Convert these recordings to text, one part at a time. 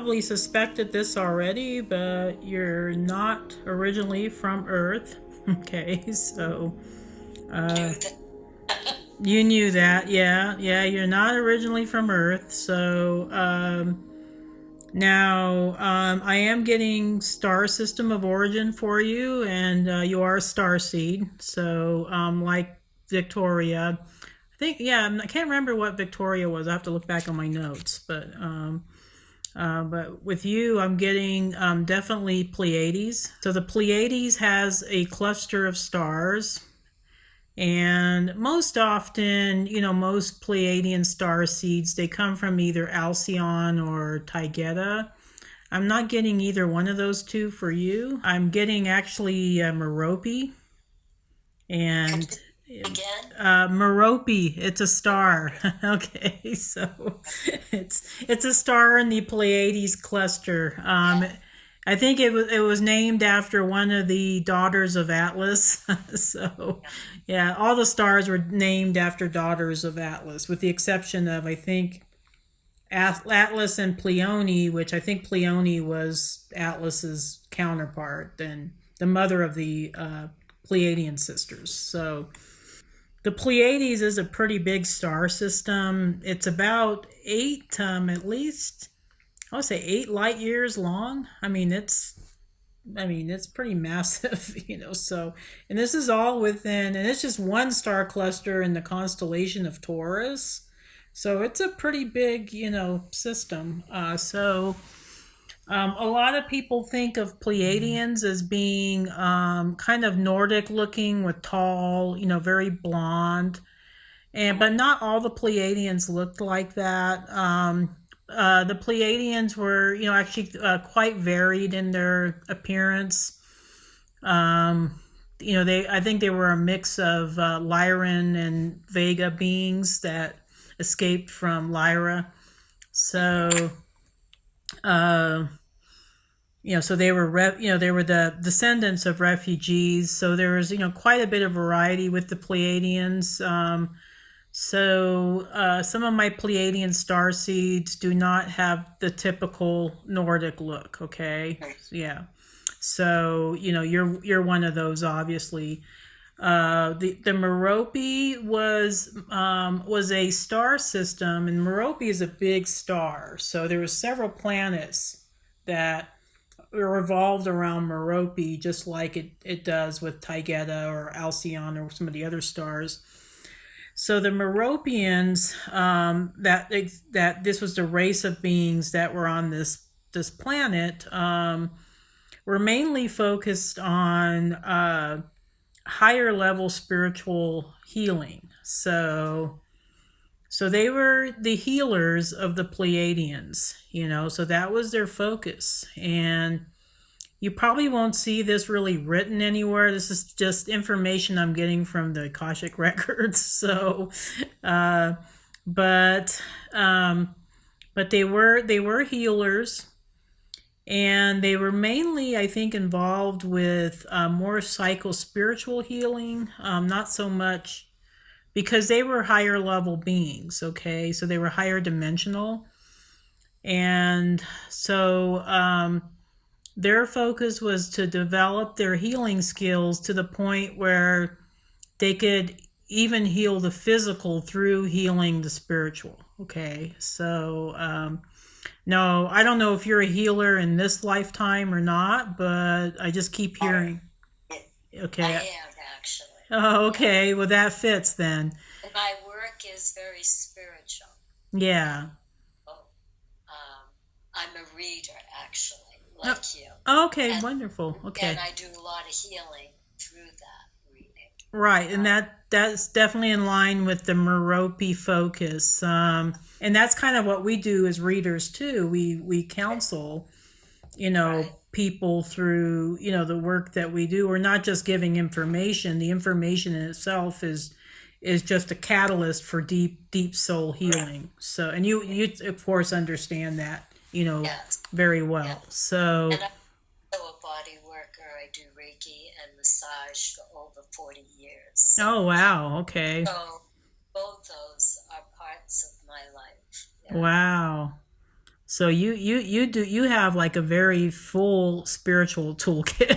probably suspected this already, but you're not originally from Earth. Okay, so uh, you knew that, yeah, yeah. You're not originally from Earth, so now I am getting star system of origin for you, and you are a starseed. So like Victoria, I think, yeah, I can't remember what Victoria was. I have to look back on my notes, but with you, I'm getting definitely Pleiades. So the Pleiades has a cluster of stars. And most often, most Pleiadian star seeds, they come from either Alcyon or Taygeta. I'm not getting either one of those two for you. I'm getting actually Merope. And Merope, it's a star. Okay, so it's a star in the Pleiades cluster. I think it was named after one of the daughters of Atlas. So, yeah, all the stars were named after daughters of Atlas, with the exception of, I think, Atlas and Pleione, which I think Pleione was Atlas's counterpart and the mother of the Pleiadian sisters. So the Pleiades is a pretty big star system. It's about eight, at least, I would say 8 light years long. I mean, it's pretty massive, So, and this is all within, and it's just one star cluster in the constellation of Taurus. So it's a pretty big, system. A lot of people think of Pleiadians as being kind of Nordic looking with tall, very blonde, but not all the Pleiadians looked like that. The Pleiadians were, actually quite varied in their appearance. I think they were a mix of Lyran and Vega beings that escaped from Lyra. So, so they were, they were the descendants of refugees. So there was, quite a bit of variety with the Pleiadians. So some of my Pleiadian star seeds do not have the typical Nordic look. Okay, yeah. So you're one of those, obviously. The Merope was a star system, and Merope is a big star. So there were several planets that revolved around Merope, just like it does with Taygeta or Alcyon or some of the other stars. So the Meropians, that this was the race of beings that were on this planet, were mainly focused on higher level spiritual healing. So they were the healers of the Pleiadians, so that was their focus. And you probably won't see this really written anywhere. This is just information I'm getting from the Akashic records. So, but they were healers, and they were mainly, I think, involved with more psycho-spiritual healing, not so much because they were higher level beings. Okay, so they were higher dimensional, and so their focus was to develop their healing skills to the point where they could even heal the physical through healing the spiritual. Okay, so no, I don't know if you're a healer in this lifetime or not, but I just keep hearing. Okay. I am, actually. Oh, okay. Well, that fits then. And my work is very spiritual. Yeah. I'm a reader, actually, like you. Okay, And, wonderful. Okay. and I do a lot of healing through that reading. Right, and that's definitely in line with the Merope focus, and that's kind of what we do as readers too. We counsel, Right. people through the work that we do. We're not just giving information. The information in itself is just a catalyst for deep soul healing. So, and you of course understand that Yes. very well. Yes. So. And I'm also a body worker. I do Reiki and massage for over 40 years. Oh wow. Okay. So both those are parts of my life. Yeah. Wow. So you have like a very full spiritual toolkit.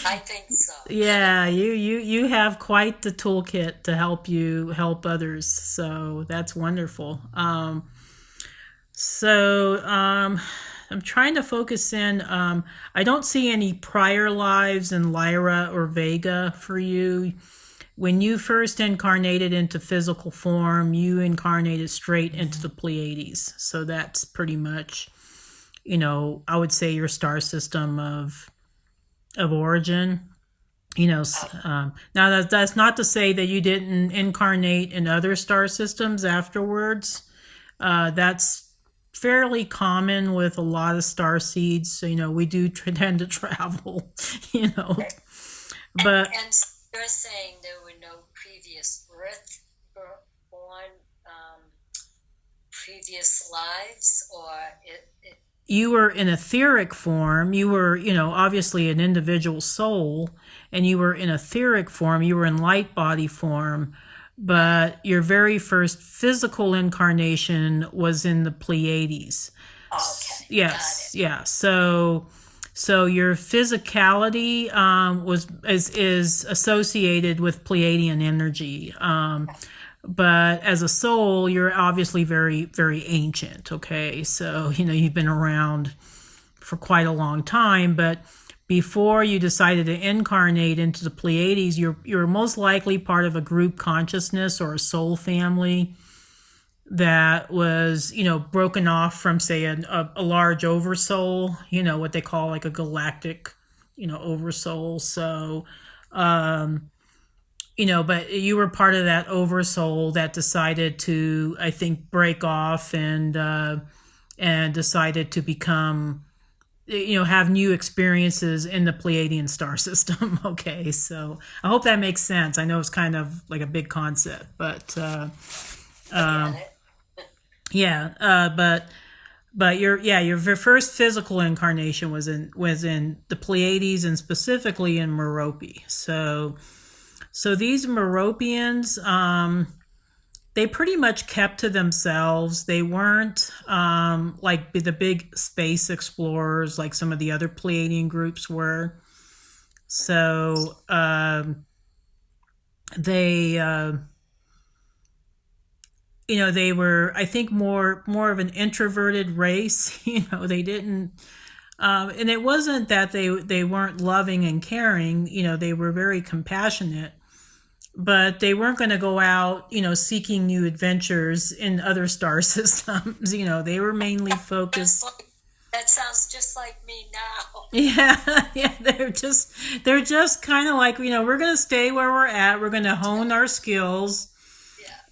I think so. Yeah, you have quite the toolkit to help you help others. So that's wonderful. I'm trying to focus in. I don't see any prior lives in Lyra or Vega for you. When you first incarnated into physical form, you incarnated straight into the Pleiades. So that's pretty much, I would say your star system of origin. Now that's not to say that you didn't incarnate in other star systems afterwards. That's fairly common with a lot of star seeds. So, we do tend to travel, but and you're saying there were no previous born previous lives, or you were in etheric form. You were, obviously an individual soul, and you were in etheric form. You were in light body form, but your very first physical incarnation was in the Pleiades. Okay. Yes, yeah. So your physicality is associated with Pleiadian energy. But as a soul, you're obviously very, very ancient. Okay, so you've been around for quite a long time, but before you decided to incarnate into the Pleiades, you're most likely part of a group consciousness or a soul family that was, broken off from, say, a large oversoul, what they call like a galactic, oversoul. So, but you were part of that oversoul that decided to, I think, break off and decided to become, have new experiences in the Pleiadian star system. Okay, so I hope that makes sense. I know it's kind of like a big concept, but but your first physical incarnation was in the Pleiades and specifically in Merope. So these Meropians, they pretty much kept to themselves. They weren't like the big space explorers like some of the other Pleiadian groups were. So they they were, I think, more of an introverted race. They didn't, and it wasn't that they weren't loving and caring. They were very compassionate, but they weren't going to go out, seeking new adventures in other star systems. They were mainly focused. That sounds just like me now. Yeah, they're just kind of like, we're going to stay where we're at. We're going to hone our skills.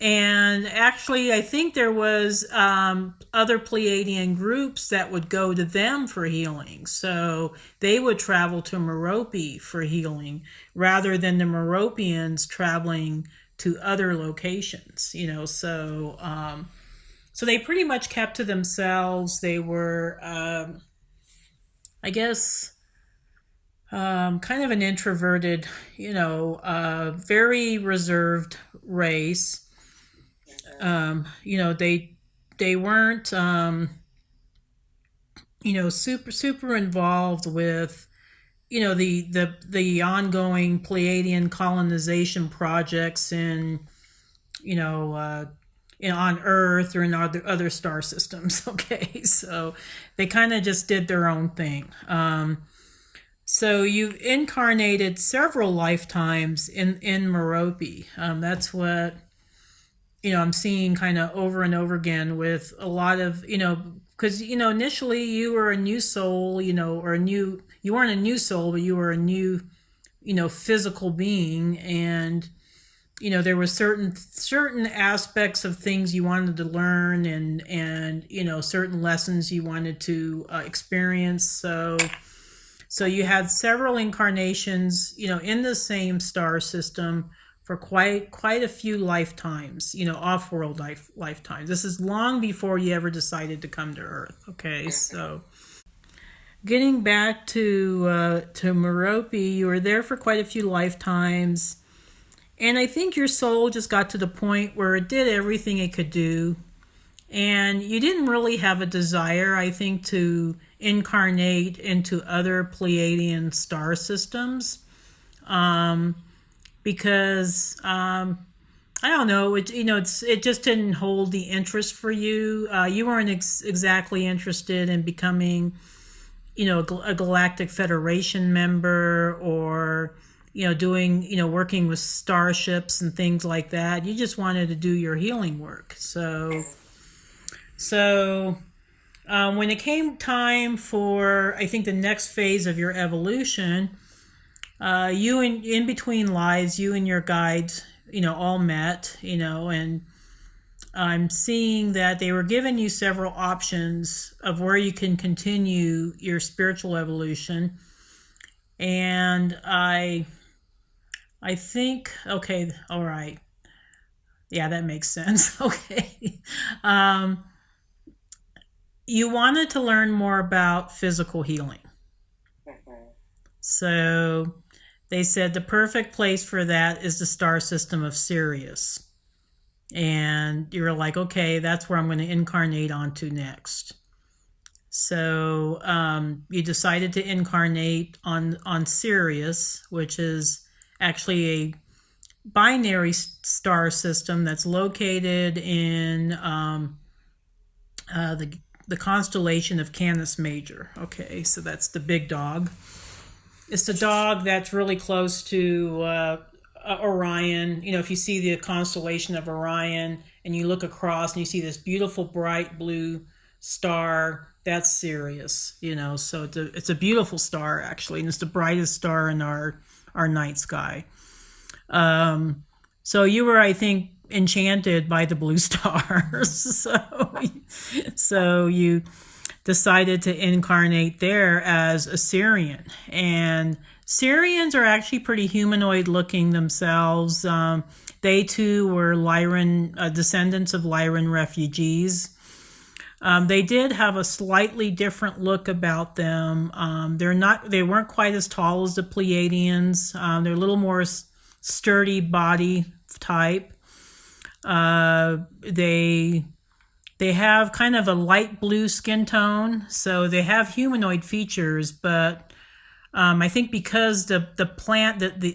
And actually, I think there was other Pleiadian groups that would go to them for healing. So they would travel to Merope for healing rather than the Meropians traveling to other locations. So they pretty much kept to themselves. They were, I guess, kind of an introverted, very reserved race. They weren't, super involved with, the ongoing Pleiadian colonization projects in, on Earth or in other star systems. Okay, so they kind of just did their own thing. So you've incarnated several lifetimes in Merope. That's what I'm seeing kind of over and over again with a lot of, because, initially you were a new soul, or you weren't a new soul, but you were a new, physical being. And, there were certain aspects of things you wanted to learn and, certain lessons you wanted to experience. So you had several incarnations, in the same star system for quite a few lifetimes, off-world lifetimes. This is long before you ever decided to come to Earth. Okay, so getting back to Merope, you were there for quite a few lifetimes, and I think your soul just got to the point where it did everything it could do, and you didn't really have a desire, I think, to incarnate into other Pleiadian star systems, because I don't know, it just didn't hold the interest for you. You weren't exactly interested in becoming, a Galactic Federation member, or doing, working with starships and things like that. You just wanted to do your healing work. So when it came time for, I think, the next phase of your evolution, you in between lives, you and your guides, all met, and I'm seeing that they were giving you several options of where you can continue your spiritual evolution. And I think, okay, all right. Yeah, that makes sense. Okay. You wanted to learn more about physical healing. So they said the perfect place for that is the star system of Sirius. And you're like, okay, that's where I'm going to incarnate onto next. So you decided to incarnate on Sirius, which is actually a binary star system that's located in the constellation of Canis Major. Okay, so that's the big dog. It's the dog that's really close to Orion. If you see the constellation of Orion and you look across and you see this beautiful bright blue star, that's Sirius. So it's a beautiful star, actually, and it's the brightest star in our night sky. So you were, I think, enchanted by the blue stars. So you decided to incarnate there as a Sirian. And Sirians are actually pretty humanoid looking themselves. They too were Lyran, descendants of Lyran refugees. They did have a slightly different look about them. They weren't quite as tall as the Pleiadians. They're a little more sturdy body type. They have kind of a light blue skin tone, so they have humanoid features, but I think because the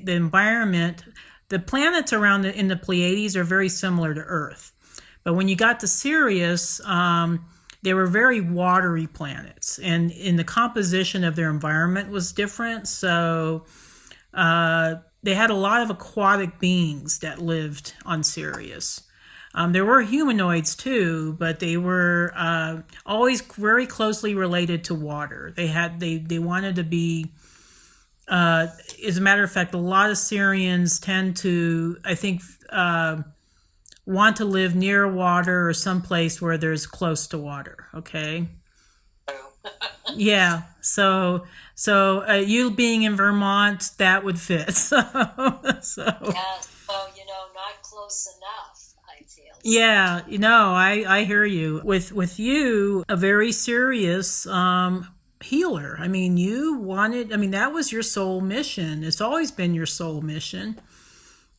environment, the planets around in the Pleiades are very similar to Earth. But when you got to Sirius, they were very watery planets, and in the composition of their environment was different. So they had a lot of aquatic beings that lived on Sirius. There were humanoids too, but they were always very closely related to water. They wanted to be. As a matter of fact, a lot of Sirians tend to, I think, want to live near water or someplace where there's close to water. Okay. Yeah. So you being in Vermont, that would fit. So. Yeah. Well, not close enough, I feel. Yeah. I hear you. With you, a very serious healer. That was your soul mission. It's always been your soul mission.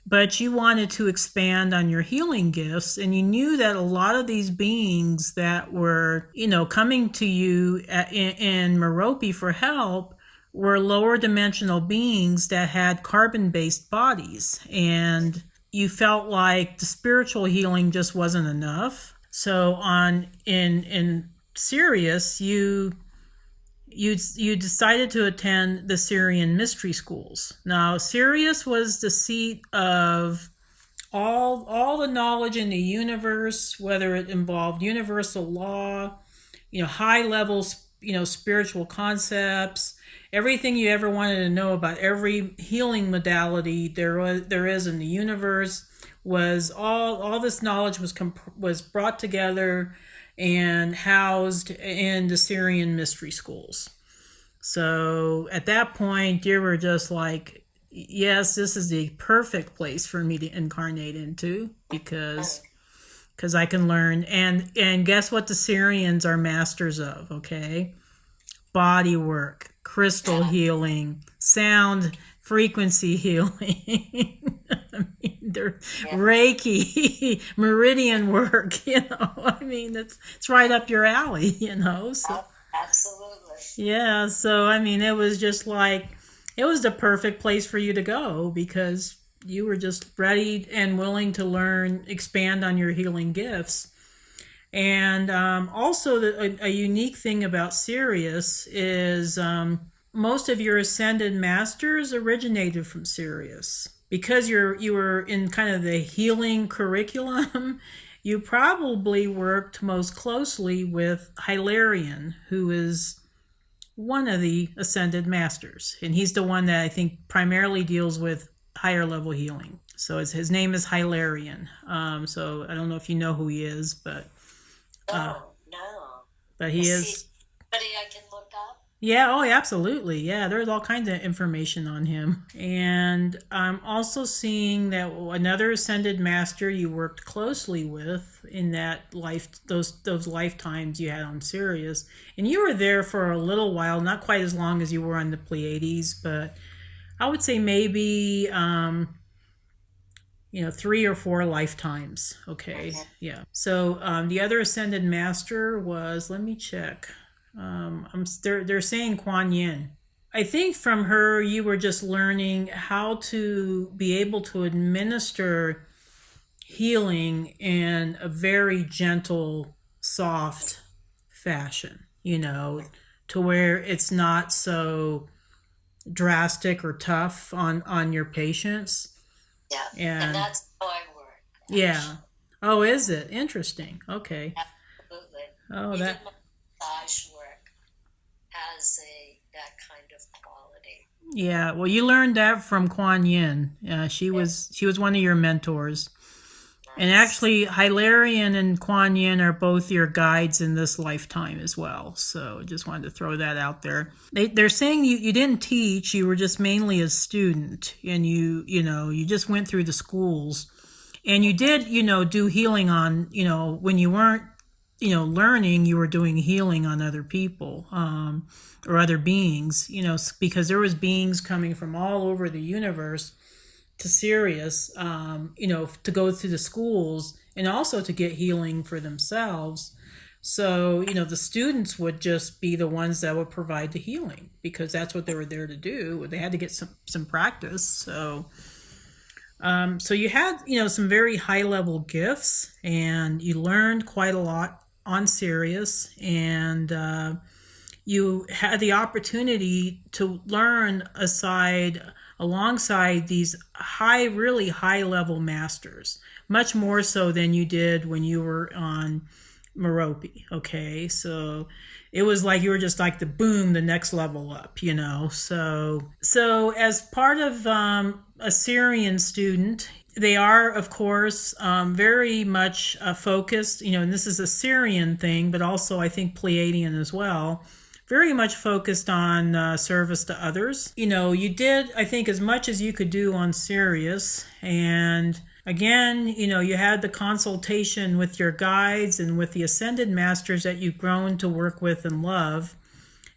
But you wanted to expand on your healing gifts, and you knew that a lot of these beings that were, coming to you in Merope for help were lower dimensional beings that had carbon-based bodies. And you felt like the spiritual healing just wasn't enough. So in Sirius, you decided to attend the Sirian mystery schools. Now, Sirius was the seat of all the knowledge in the universe, whether it involved universal law, high levels, spiritual concepts, everything you ever wanted to know about every healing modality there is in the universe. Was all this knowledge was brought together and housed in the Sirian mystery schools. So at that point, you were just like, yes, this is the perfect place for me to incarnate into, because I can learn. And guess what the Sirians are masters of, okay? Body work, crystal healing, sound frequency healing. They're Yeah. Reiki, meridian work, I mean, it's right up your alley, So Absolutely. yeah, so I mean, it was just like it was the perfect place for you to go because you were just ready and willing to learn, expand on your healing gifts. And also, a unique thing about Sirius is most of your ascended masters originated from Sirius. Because you were in kind of the healing curriculum, you probably worked most closely with Hilarion, who is one of the ascended masters, and he's the one that I think primarily deals with higher level healing. So his name is Hilarion. So I don't know if you know who he is, No. but he Is he is. somebody I can look up? Yeah, oh, absolutely. Yeah, there's all kinds of information on him. And I'm also seeing that another ascended master you worked closely with in that life, those lifetimes you had on Sirius, and you were there for a little while, not quite as long as you were on the Pleiades, but I would say maybe 3 or 4 lifetimes. Okay, yeah. So the other ascended master was, let me check. They're saying Kuan Yin. I think from her you were just learning how to be able to administer healing in a very gentle, soft fashion, to where it's not so drastic or tough on your patients. Yeah. And And that's how I work. yeah. Oh, is it? Interesting. Okay. Absolutely. Oh, Even that. my massage work has that kind of quality. Yeah. Well, you learned that from Kuan Yin. She was one of your mentors. And Nice. actually, Hilarion and Kuan Yin are both your guides in this lifetime as well. So just wanted to throw that out there. They're saying you didn't teach, you were just mainly a student. And you just went through the schools. And you did, do healing on, when you weren't, learning, you were doing healing on other people or other beings, because there was beings coming from all over the universe to Sirius, to go through the schools and also to get healing for themselves. So, the students would just be the ones that would provide the healing because that's what they were there to do. They had to get some practice. So you had, some very high level gifts and you learned quite a lot on Sirius, and you had the opportunity to learn alongside these really high level masters, much more so than you did when you were on Merope. Okay, so it was like you were just like the next level up, So as part of a Syrian student, they are, of course, very much focused, and this is a Syrian thing, but also I think Pleiadian as well, very much focused on service to others. You did, I think, as much as you could do on Sirius. And again, you had the consultation with your guides and with the ascended masters that you've grown to work with and love.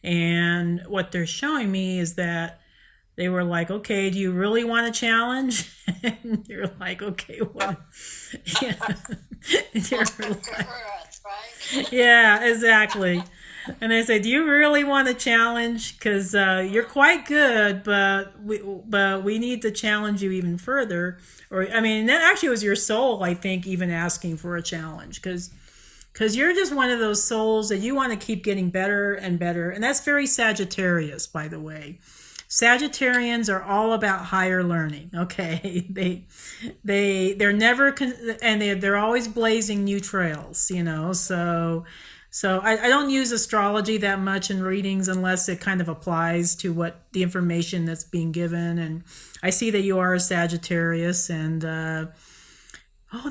And what they're showing me is that they were like, okay, do you really want a challenge? And you're like, okay, what? Yeah. You're like, Right? yeah, exactly. And they say, do you really want a challenge? Because you're quite good, but we need to challenge you even further. Or, I mean, that actually was your soul, I think, even asking for a challenge. Because you're just one of those souls that you want to keep getting better and better. And that's very Sagittarius, by the way. Sagittarians are all about higher learning. Okay, they're never and they're always blazing new trails. So I don't use astrology that much in readings unless it kind of applies to what the information that's being given. And I see that you are a Sagittarius, and oh,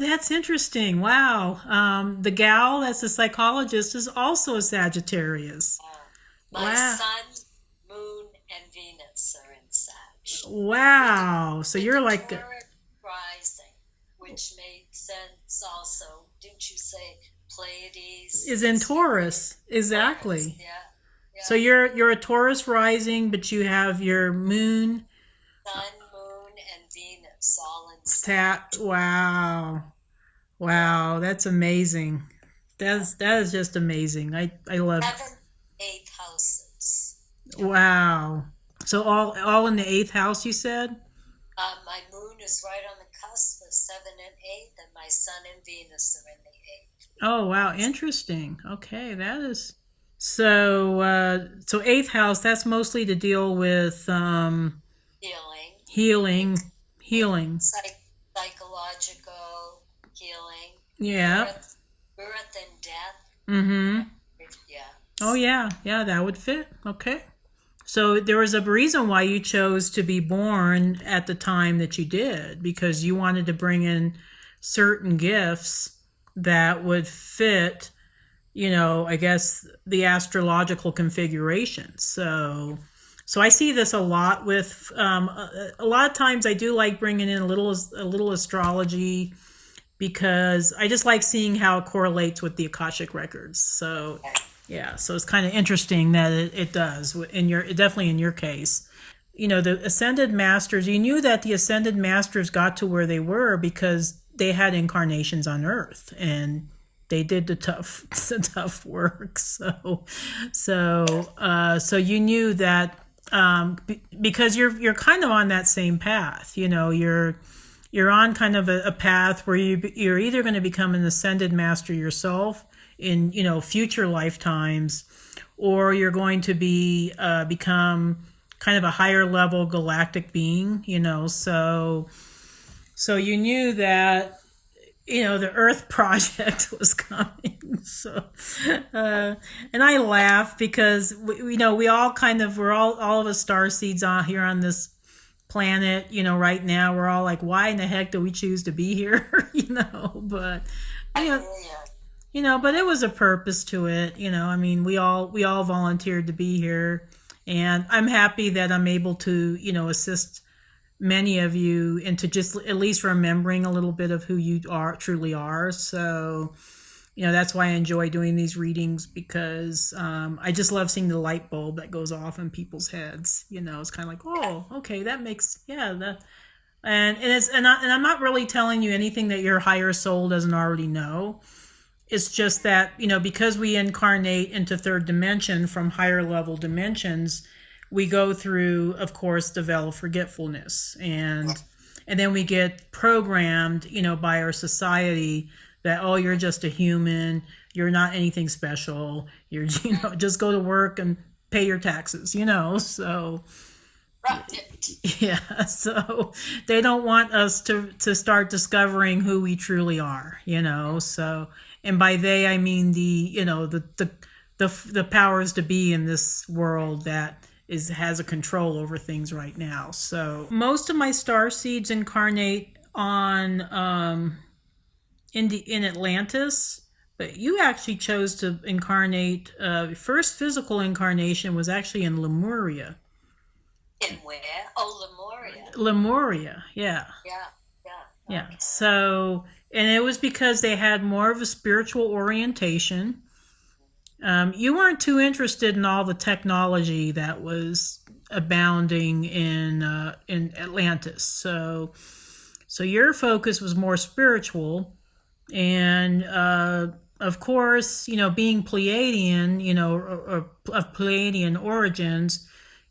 that's interesting. Wow, the gal that's a psychologist is also a Sagittarius. My Wow. sun, moon, and Venus are in Sag. Wow. So you're like Taurus rising, which made sense also. Didn't you say Pleiades is in Taurus. Exactly. Taurus, yeah. So you're a Taurus rising, but you have your moon. Sun, moon, and Venus all in Wow. Wow, that's amazing. That is just amazing. I love. Seven, eight houses. Yeah. Wow. So all in the eighth house, you said? My moon is right on the cusp of seven and eight, and my sun and Venus are in the eighth. Oh, wow, interesting. Okay, that is so eighth house, that's mostly to deal with Healing, healing, healing. psychological healing, Yeah. birth and death. Mhm. Yeah. Oh yeah. Yeah, that would fit. Okay. So there was a reason why you chose to be born at the time that you did, because you wanted to bring in certain gifts that would fit, I guess the astrological configuration. So I see this a lot with a lot of times I do like bringing in a little astrology, because I just like seeing how it correlates with the Akashic records. So yeah, so it's kind of interesting that it does definitely in your case. The ascended masters, you knew that the ascended masters got to where they were because they had incarnations on Earth, and they did the tough work. So you knew that, because you're kind of on that same path. You're on kind of a path where you're either going to become an ascended master yourself in future lifetimes, or you're going to become kind of a higher level galactic being. So you knew that the Earth project was coming. So, and I laugh because we all we're all of us starseeds on here on this planet. Right now we're all like, why in the heck do we choose to be here? But but it was a purpose to it. I mean, we all volunteered to be here, and I'm happy that I'm able to assist many of you into just at least remembering a little bit of who you truly are. So that's why I enjoy doing these readings, because I just love seeing the light bulb that goes off in people's heads. It's kind of like, oh, okay, that makes, yeah, that. And I'm not really telling you anything that your higher soul doesn't already know. It's just that because we incarnate into third dimension from higher level dimensions, we go through, of course, the veil of forgetfulness, and then we get programmed by our society that, oh, you're just a human, you're not anything special, you're just go to work and pay your taxes. So yeah, so they don't want us to start discovering who we truly are. So, and by they I mean the powers to be in this world that has a control over things right now. So most of my star seeds incarnate on in Atlantis, but you actually chose to incarnate. First physical incarnation was actually in Lemuria. In where? Oh, Lemuria. Lemuria, yeah. Yeah. Okay. So, and it was because they had more of a spiritual orientation. You weren't too interested in all the technology that was abounding in Atlantis. So your focus was more spiritual, and of course, being Pleiadian, or of Pleiadian origins,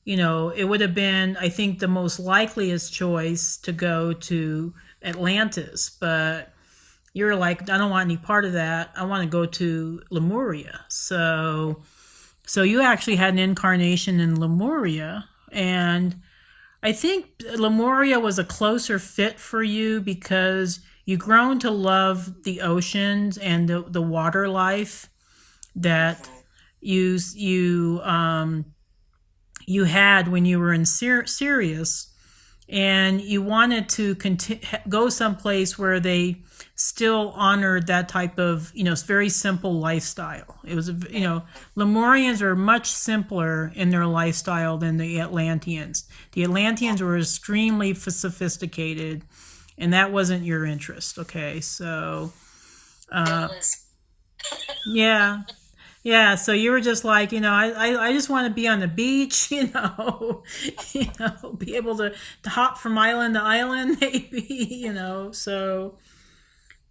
it would have been, I think, the most likeliest choice to go to Atlantis, but you're like, I don't want any part of that. I want to go to Lemuria. So you actually had an incarnation in Lemuria, and I think Lemuria was a closer fit for you because you've grown to love the oceans and the water life that you had when you were in Sirius, and you wanted to go someplace where they still honored that type of very simple lifestyle. It was Lemurians are much simpler in their lifestyle than the Atlanteans. The Atlanteans were extremely sophisticated, and that wasn't your interest. Okay, so yeah. Yeah, so you were just like, I just want to be on the beach, be able to hop from island to island, maybe, so.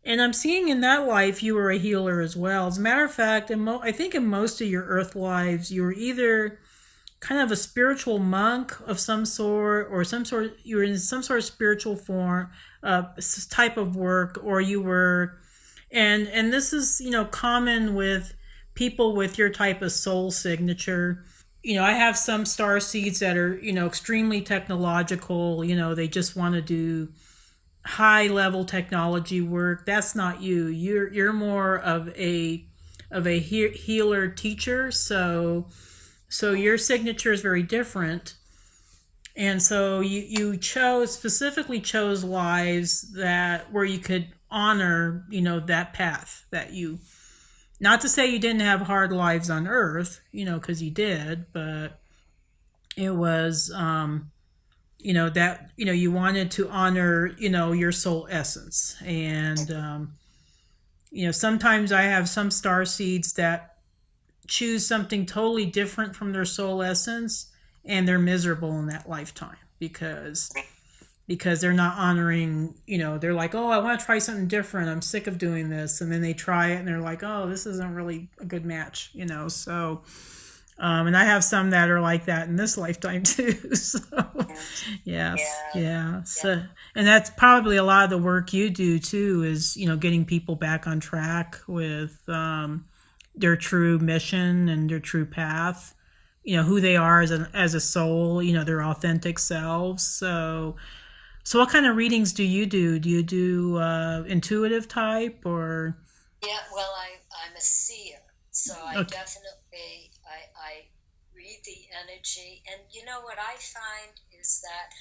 And I'm seeing in that life you were a healer as well. As a matter of fact, I think in most of your Earth lives, you were either kind of a spiritual monk of some sort, or you were in some sort of spiritual form, type of work, or you were, and this is common with people with your type of soul signature. I have some star seeds that are extremely technological. They just want to do high level technology work. That's not you. You're more of a healer teacher. So your signature is very different. And so you specifically chose lives that where you could honor that path that you, not to say you didn't have hard lives on earth, because you did, but it was that you wanted to honor your soul essence. And sometimes I have some star seeds that choose something totally different from their soul essence, and they're miserable in that lifetime because they're not honoring, they're like, oh, I want to try something different, I'm sick of doing this, and then they try it and they're like, oh, this isn't really a good match, so and I have some that are like that in this lifetime too. So, yes, yeah. So, and that's probably a lot of the work you do too, is getting people back on track with their true mission and their true path. Who they are as a soul. Their authentic selves. So what kind of readings do you do? Do you do intuitive type or? Yeah, well, I'm a seer, so I Okay. definitely I read the energy, and what I find is that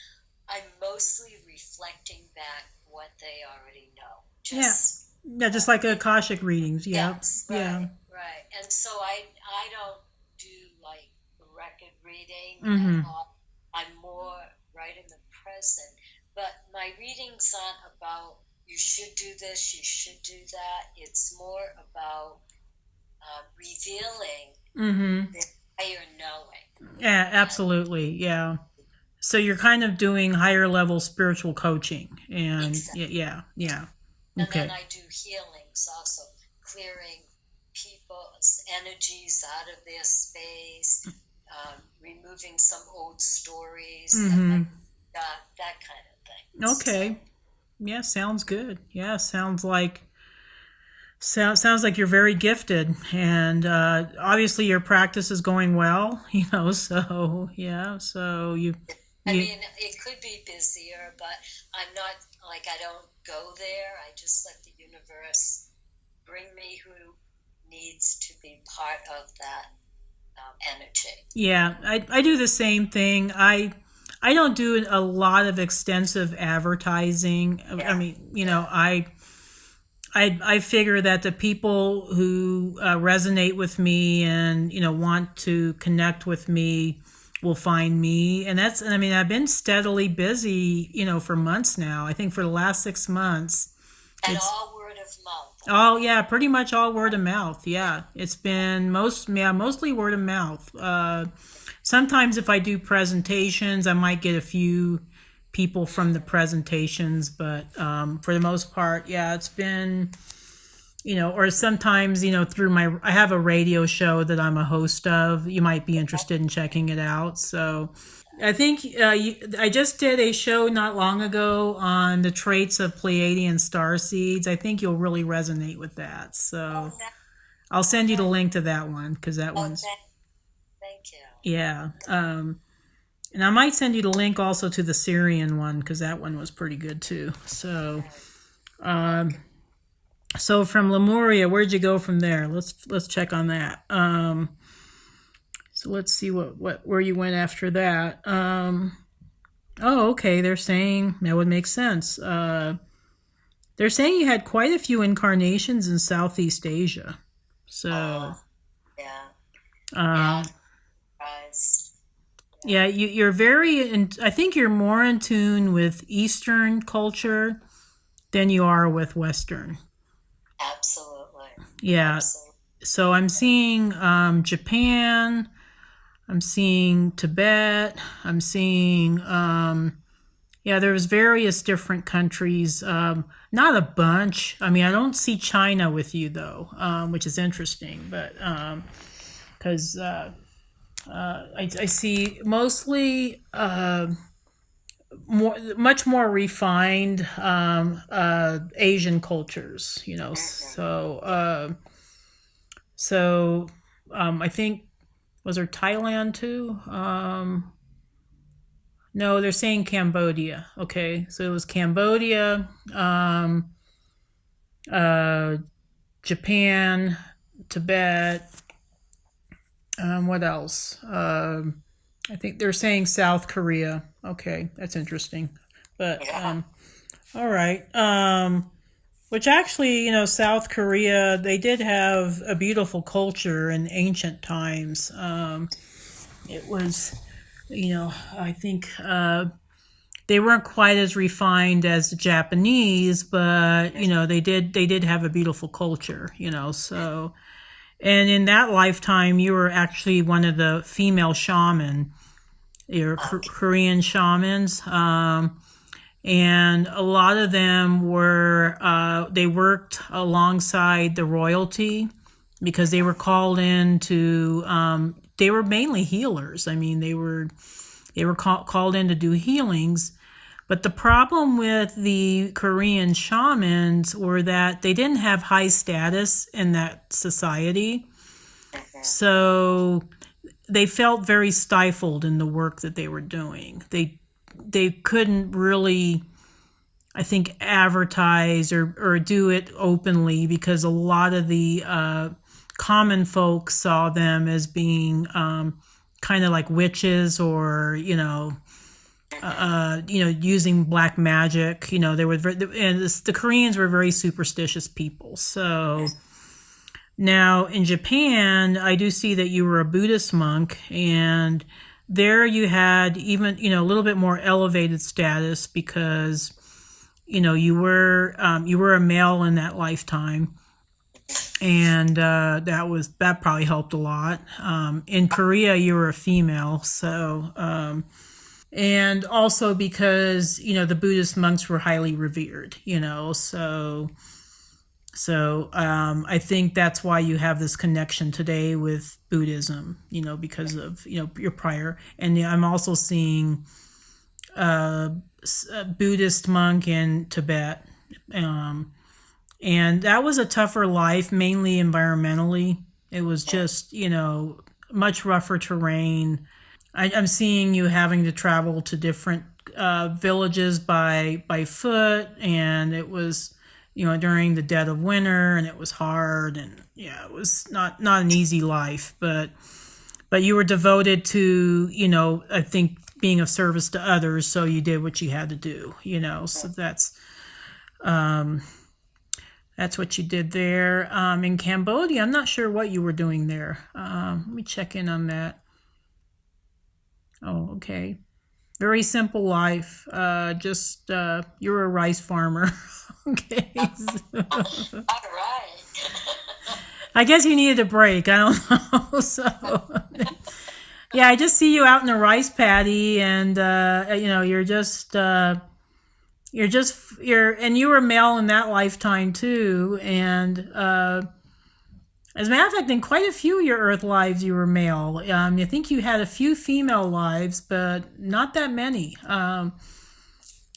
I'm mostly reflecting back what they already know. Yeah. Just Yeah, just like Akashic readings. Yeah. yes, Yeah. right. And so I don't do like record reading at Mm-hmm. all. I'm more right in the present. But my readings aren't about you should do this, you should do that. It's more about revealing Mm-hmm. the higher knowing. Yeah, And absolutely. Yeah. So you're kind of doing higher level spiritual coaching, and exactly. yeah, yeah. And then Okay. I do healings also, clearing people's energies out of their space, removing some old stories that Mm-hmm. might that kind of thing. So, Okay. Yeah, sounds good. Yeah, sounds like you're very gifted, and obviously your practice is going well. So yeah. So I you mean, it could be busier, but I'm not like I don't go there. I just let the universe bring me who needs to be part of that energy. Yeah, I do the same thing. I don't do a lot of extensive advertising. I Yeah, mean, yeah, I figure that the people who resonate with me and want to connect with me will find me, and I mean I've been steadily busy for months now. I think for the last 6 months, and it's all word of mouth. all, yeah, pretty much all word of mouth. Yeah, it's been mostly word of mouth. Sometimes if I do presentations, I might get a few people from the presentations, but for the most part, yeah, it's been or sometimes through I have a radio show that I'm a host of. You might be interested in checking it out. So I think I just did a show not long ago on the traits of Pleiadian star seeds. I think you'll really resonate with that. Oh, So that, I'll send you the that, link to that one because that oh, one's, thank you. yeah. And I might send you the link also to the Syrian one because that one was pretty good too. So, um, so from Lemuria, where'd you go from there? Let's check on that. So let's see what where you went after that. Oh, okay. They're saying that would make sense. They're saying you had quite a few incarnations in Southeast Asia. So, Oh, yeah, yeah. um, Surprised. yeah, you're very. I think you're more in tune with Eastern culture than you are with Western. Absolutely, Yeah, absolutely. So I'm seeing Japan. I'm seeing Tibet. I'm seeing yeah. There's various different countries. Not a bunch. I mean, I don't see China with you though, which is interesting. But because I see mostly much more refined Asian cultures. So I think was there Thailand too? No, they're saying Cambodia. Okay, so it was Cambodia, uh, Japan, Tibet. What else? I think they're saying South Korea. Okay, that's interesting. But all right. Which actually, South Korea, they did have a beautiful culture in ancient times. It was, I think they weren't quite as refined as the Japanese, but they did have a beautiful culture. So and in that lifetime, you were actually one of the female shaman, your Korean shamans. And a lot of them were they worked alongside the royalty because they were called in to they were mainly healers. I mean, called in to do healings. But the problem with the Korean shamans were that they didn't have high status in that society. So they felt very stifled in the work that they were doing. They couldn't really, I think, advertise or do it openly because a lot of the common folk saw them as being kind of like witches or using black magic. They were and the Koreans were very superstitious people. So now in Japan, I do see that you were a Buddhist monk, and there you had even a little bit more elevated status because you were a male in that lifetime, and that probably helped a lot. In Korea, you were a female, so and also because the Buddhist monks were highly revered, so I think that's why you have this connection today with Buddhism, because of your prior. And I'm also seeing a Buddhist monk in Tibet, and that was a tougher life, mainly environmentally. It was just much rougher terrain. I'm seeing you having to travel to different villages by foot, and it was during the dead of winter, and it was hard, and yeah, it was not an easy life, but you were devoted to I think being of service to others, so you did what you had to do. So that's what you did there. In Cambodia, I'm not sure what you were doing there. Let me check in on that. Oh, okay. Very simple life. Just you're a rice farmer. Okay. All right. I guess you needed a break. I don't know. So yeah, I just see you out in a rice paddy, and and you were male in that lifetime too, and as a matter of fact, in quite a few of your Earth lives, you were male. I think you had a few female lives, but not that many.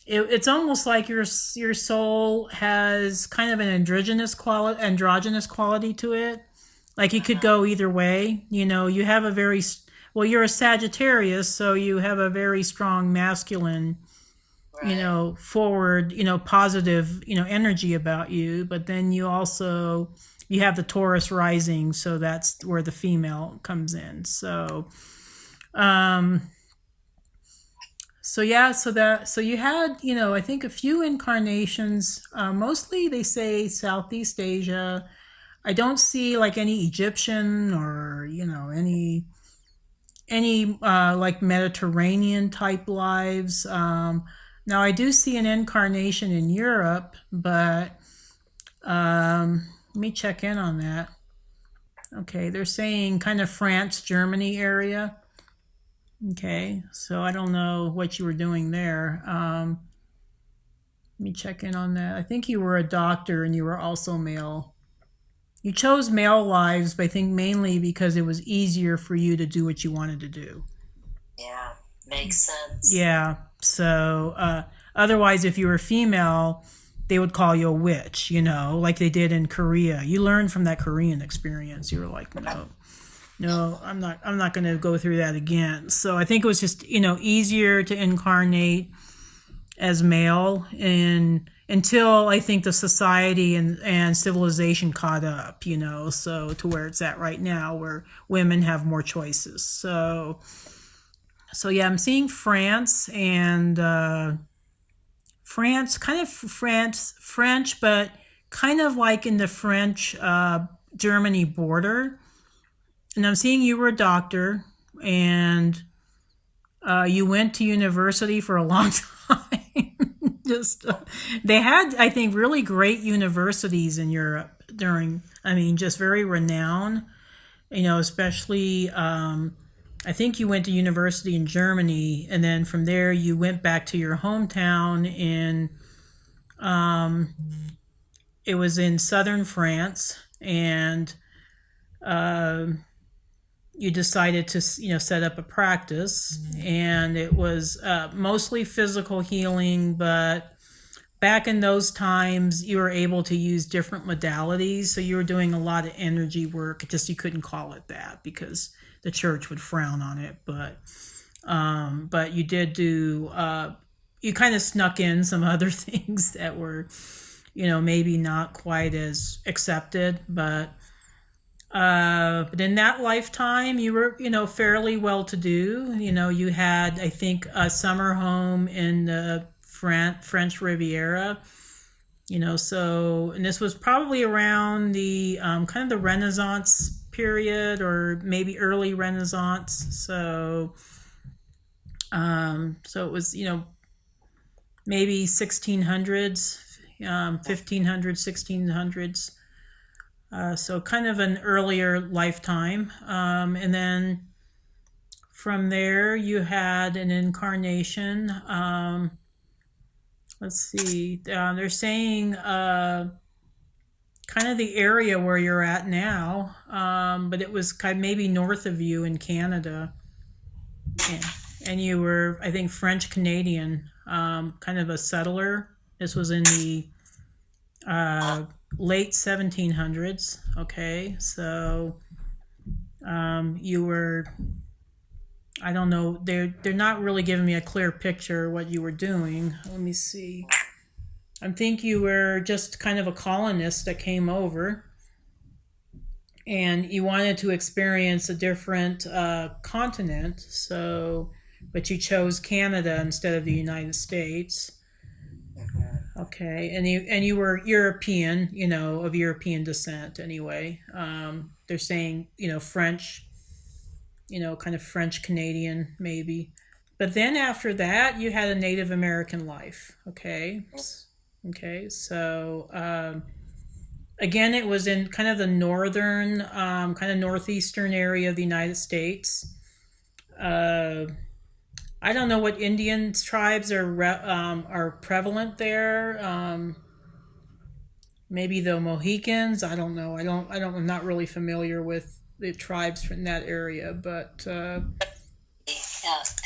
It's almost like your soul has kind of an androgynous quality to it. Like it could go either way. You have a very well. You're a Sagittarius, so you have a very strong masculine, Right. forward, positive, energy about you. But then you have the Taurus rising, so that's where the female comes in. Um, so you had, I think a few incarnations. Mostly they say Southeast Asia. I don't see like any Egyptian or any like Mediterranean type lives. Now I do see an incarnation in Europe, but let me check in on that. Okay, they're saying kind of France, Germany area. Okay, so I don't know what you were doing there. Let me check in on that. I think you were a doctor and you were also male. You chose male lives, but I think mainly because it was easier for you to do what you wanted to do. Yeah, makes sense. Yeah, so otherwise, if you were female, they would call you a witch, like they did in Korea. You learned from that Korean experience. You were like, no, no, I'm not going to go through that again. So I think it was just, easier to incarnate as male and until I think the society and civilization caught up, so to where it's at right now where women have more choices. So yeah, I'm seeing France and France, kind of French, but kind of like in the French Germany border. And I'm seeing you were a doctor and you went to university for a long time. Just they had, I think, really great universities in Europe just very renowned. Especially I think you went to university in Germany, and then from there you went back to your hometown in it was in southern France, and you decided to set up a practice, and it was mostly physical healing, but back in those times you were able to use different modalities, so you were doing a lot of energy work, just you couldn't call it that because the church would frown on it, but you did do you kind of snuck in some other things that were maybe not quite as accepted, but in that lifetime, you were, fairly well to do. You had, I think, a summer home in the French Riviera. And this was probably around the kind of the Renaissance period or maybe early Renaissance. So it was, maybe 1600s, 1500s, 1600s. So kind of an earlier lifetime. And then from there, you had an incarnation. Let's see. They're saying kind of the area where you're at now, but it was kind of maybe north of you in Canada. And you were, I think, French Canadian, kind of a settler. This was in the late 1700s. Okay, so you were, I don't know, they're not really giving me a clear picture of what you were doing. Let me see. I think you were just kind of a colonist that came over and you wanted to experience a different continent, but you chose Canada instead of the United States. Okay, and you were European, of European descent anyway. They're saying, French, kind of French Canadian maybe. But then after that, you had a Native American life. Okay, so again, it was in kind of the northern, kind of northeastern area of the United States. I don't know what Indian tribes are prevalent there. Maybe the Mohicans. I don't know. I'm not really familiar with the tribes from that area, but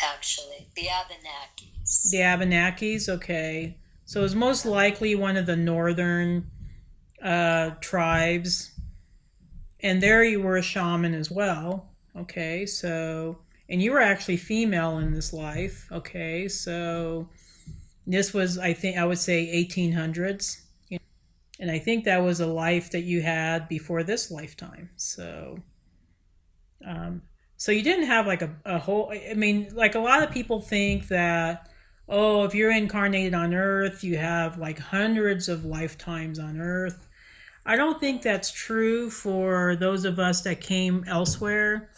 actually, the Abenakis. The Abenakis. Okay, so it was most likely one of the northern tribes, and there you were a shaman as well. Okay, so. And you were actually female in this life. Okay, so this was, I think, I would say 1800s. And I think that was a life that you had before this lifetime. So you didn't have like a whole, I mean, like a lot of people think that, oh, if you're incarnated on Earth, you have like hundreds of lifetimes on Earth. I don't think that's true for those of us that came elsewhere.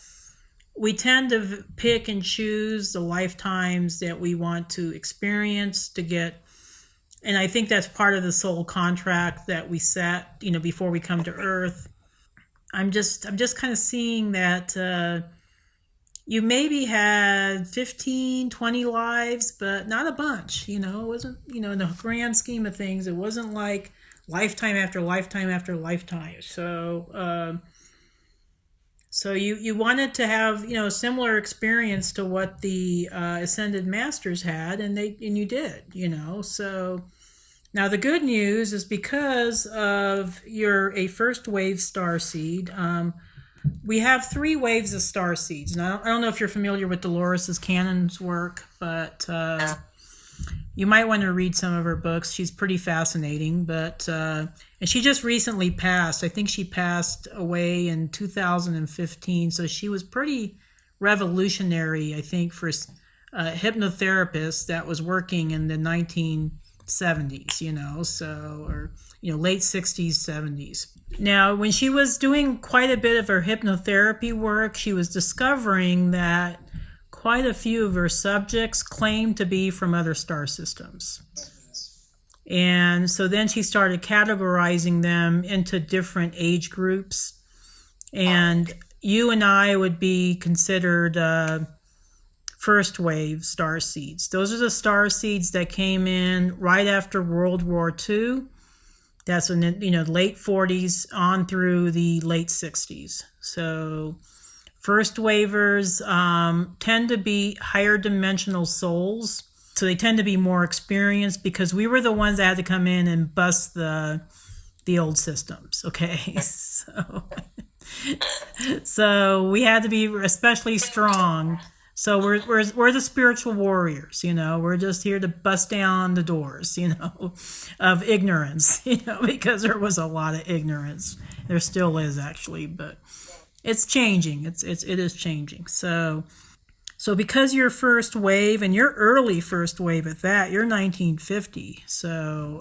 We tend to pick and choose the lifetimes that we want to experience to get, and I think that's part of the soul contract that we set, before we come to Earth. I'm just kind of seeing that you maybe had 15, 20 lives, but not a bunch. It wasn't, in the grand scheme of things, it wasn't like lifetime after lifetime after lifetime. So you wanted to have a similar experience to what the ascended masters had, and you did. So now the good news is because of you're a first wave star seed. We have three waves of star seeds. Now I don't know if you're familiar with Dolores's Cannon's work, but you might want to read some of her books. She's pretty fascinating, and she just recently passed. I think she passed away in 2015, so she was pretty revolutionary, I think, for a hypnotherapist that was working in the 1970s, or late 60s, 70s. Now, when she was doing quite a bit of her hypnotherapy work, she was discovering that quite a few of her subjects claimed to be from other star systems. And so then she started categorizing them into different age groups. And you and I would be considered first wave star seeds. Those are the star seeds that came in right after World War II. That's in the late 40s on through the late 60s. So first waivers tend to be higher dimensional souls. So they tend to be more experienced because we were the ones that had to come in and bust the old systems. Okay, so we had to be especially strong. So we're the spiritual warriors. We're just here to bust down the doors. Of ignorance. Because there was a lot of ignorance. There still is actually, but it's changing. It is changing. So because you're first wave, and you're early first wave at that, you're 1950. So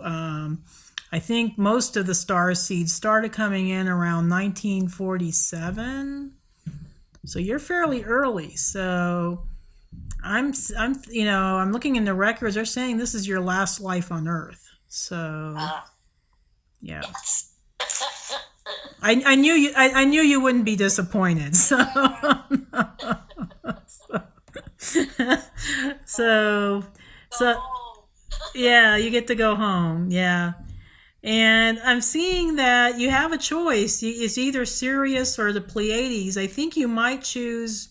I think most of the star seeds started coming in around 1947. So you're fairly early. So I'm looking in the records. They're saying this is your last life on Earth. So yeah. Yes. I knew you wouldn't be disappointed. So yeah, you get to go home. Yeah. And I'm seeing that you have a choice. It's either Sirius or the Pleiades. I think you might choose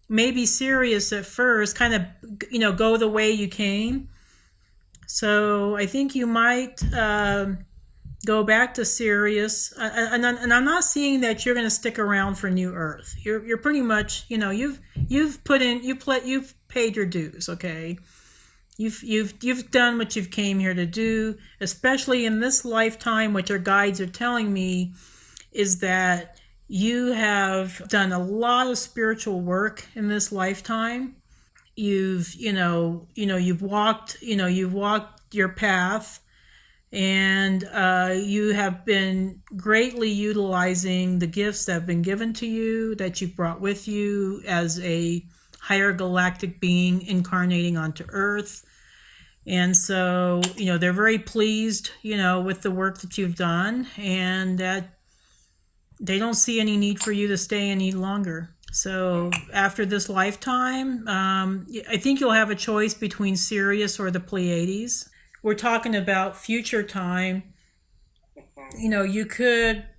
maybe Sirius at first, kind of, go the way you came. So I think you might go back to Sirius. And I'm not seeing that you're going to stick around for New Earth. You're pretty much, you've paid your dues, okay? You've done what you've came here to do, especially in this lifetime. What your guides are telling me is that you have done a lot of spiritual work in this lifetime. You've walked your path, and you have been greatly utilizing the gifts that have been given to you, that you've brought with you as a higher galactic being incarnating onto Earth. And so, they're very pleased, with the work that you've done, and that they don't see any need for you to stay any longer. So after this lifetime, I think you'll have a choice between Sirius or the Pleiades. We're talking about future time.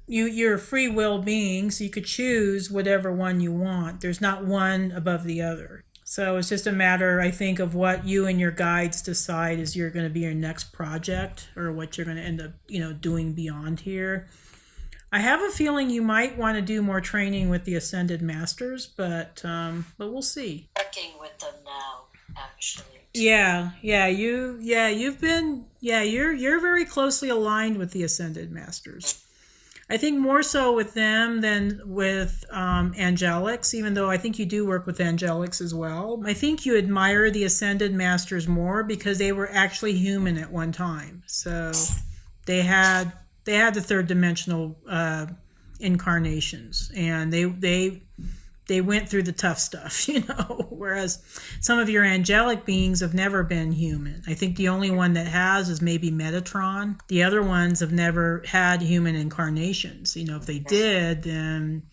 You're a free will being, so you could choose whatever one you want. There's not one above the other. So it's just a matter, I think, of what you and your guides decide is you're going to be your next project, or what you're going to end up, doing beyond here. I have a feeling you might want to do more training with the Ascended Masters, but we'll see. Working with them now, actually. You're very closely aligned with the Ascended Masters. I think more so with them than with angelics, even though I think you do work with angelics as well. I think you admire the Ascended Masters more because they were actually human at one time. So they had the third dimensional incarnations, and they they went through the tough stuff, whereas some of your angelic beings have never been human. I think the only one that has is maybe Metatron. The other ones have never had human incarnations. If they did, then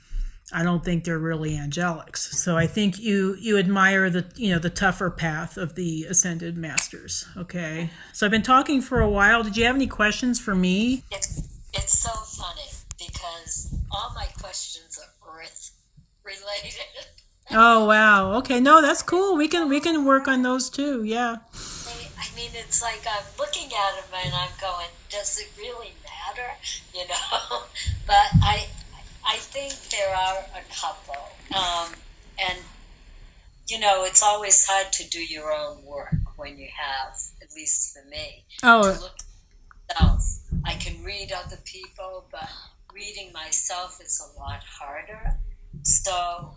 I don't think they're really angelics. So I think you admire the tougher path of the ascended masters. Okay. So I've been talking for a while. Did you have any questions for me? It's so funny because all my questions are Earth related. Oh wow. Okay. No, that's cool. We can work on those too. Yeah. I mean, it's like I'm looking at them and I'm going, does it really matter? But I think there are a couple. And, it's always hard to do your own work when you have, at least for me, to look at yourself. I can read other people, but reading myself is a lot harder. So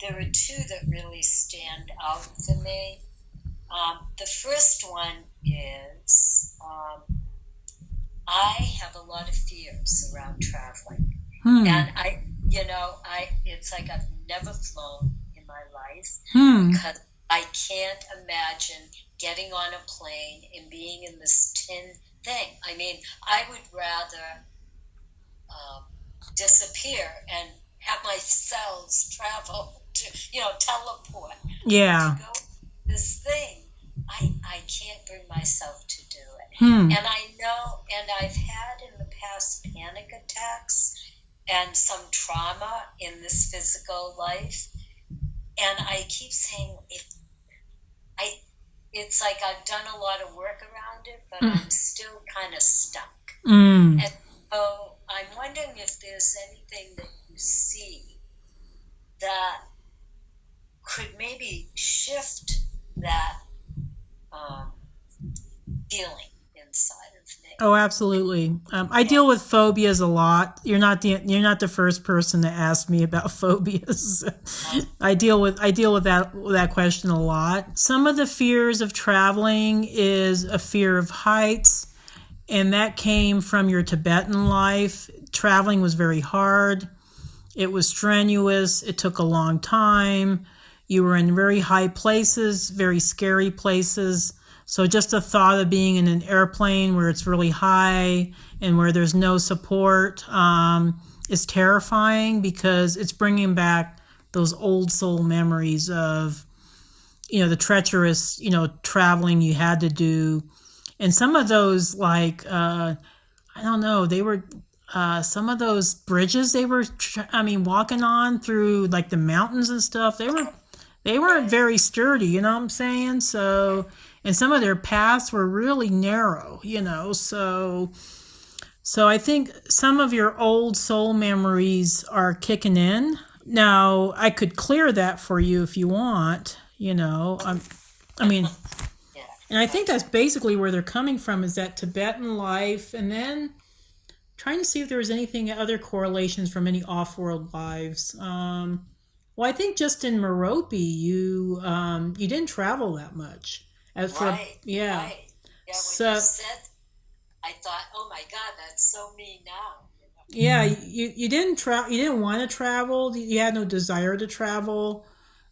there are two that really stand out for me. The first one is I have a lot of fears around traveling. And it's like I've never flown in my life because I can't imagine getting on a plane and being in this tin thing. I mean, I would rather disappear and have my cells travel to, teleport. Yeah. To go this thing, I can't bring myself to do it. And I know, and I've had in the past panic attacks and some trauma in this physical life. And I keep saying, it's like I've done a lot of work around it, but I'm still kind of stuck. And so I'm wondering if there's anything that you see that could maybe shift that feeling inside of me. Oh, absolutely. I deal with phobias a lot. You're not the first person to ask me about phobias. I deal with that question a lot. Some of the fears of traveling is a fear of heights, and that came from your Tibetan life. Traveling was very hard. It was strenuous. It took a long time. You were in very high places, very scary places. So just the thought of being in an airplane where it's really high and where there's no support is terrifying, because it's bringing back those old soul memories of, the treacherous, traveling you had to do. And some of those, like, I don't know, they were, some of those bridges they were, walking on through like the mountains and stuff, they weren't very sturdy, you know what I'm saying? So, and some of their paths were really narrow, so I think some of your old soul memories are kicking in. Now, I could clear that for you if you want, and I think that's basically where they're coming from, is that Tibetan life, and then trying to see if there was anything, other correlations from any off-world lives. Well, I think just in Merope, you didn't travel that much. Right. Yeah. Right. Yeah, when you said, I thought, oh my God, that's so me now. Yeah, you didn't you didn't want to travel. You had no desire to travel.